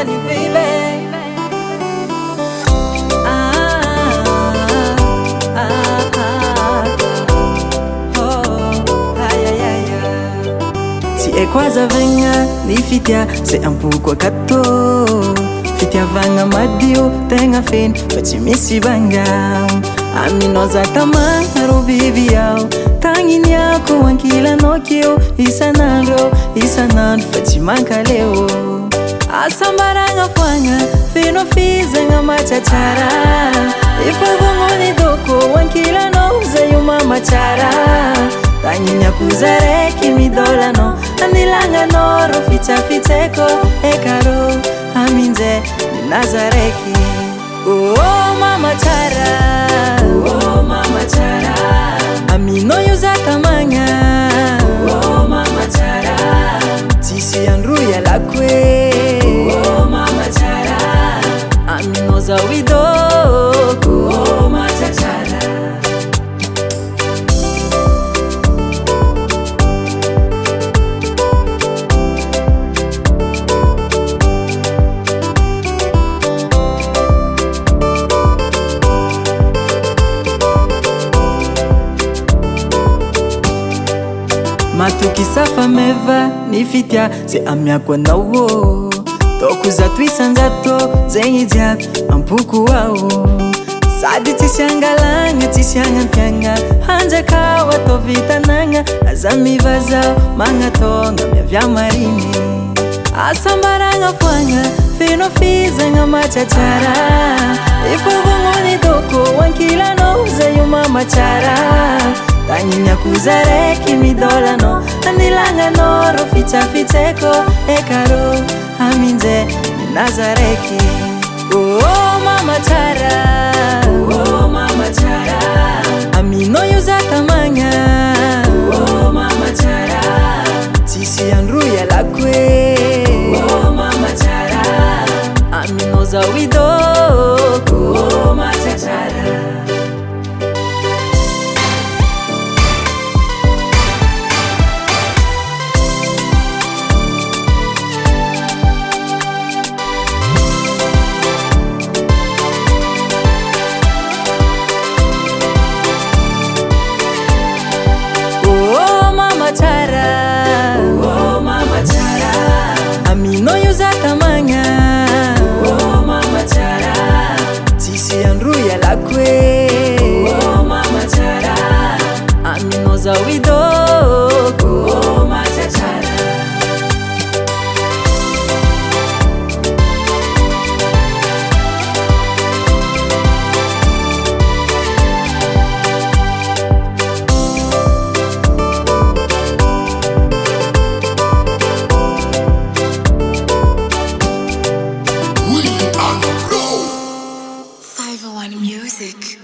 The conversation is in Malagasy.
money, baby. E quase venha ni fitia se ampuko kato fitia vanga madio tenga fen fati misi banga aminoza tama rubibi yao tangini yako wankila nokio isanando fati manka leo asambaranga fwanga fino fizenga machachara ifagongoni doko wankila no zayuma machara tanyinya kuzareki midola no anilanga noro fiteko ekaro aminze nazareki oh mama chara amino yuza kamanga oh mama chara tisi andruya lakwe oh mama chara amino za widoko oh mama chara. Matuki safa meva ni fitia se amya kwa na wo tokuza twisanzato zengi diab ampuku wao sadi tishangalanga tishangampyanga hanja kawa tovita nanga azami vaza manga tonga mya vya marini asambaranga fwanga fino fizenga machachara ifugongoni doko wankila no zayuma machara tanyinya kuzareki midola no anilanga noro fiteko ekaro aminze nazareki oh mama chara amino yuza kamanga oh mama chara tisi andruya lakwe oh mama chara amino za widoko oh mama chara. Oh mama chara amino yuza kamanga oh mama chara tisi andruya lakwe oh mama chara amino za widoko oh mama chara. Music.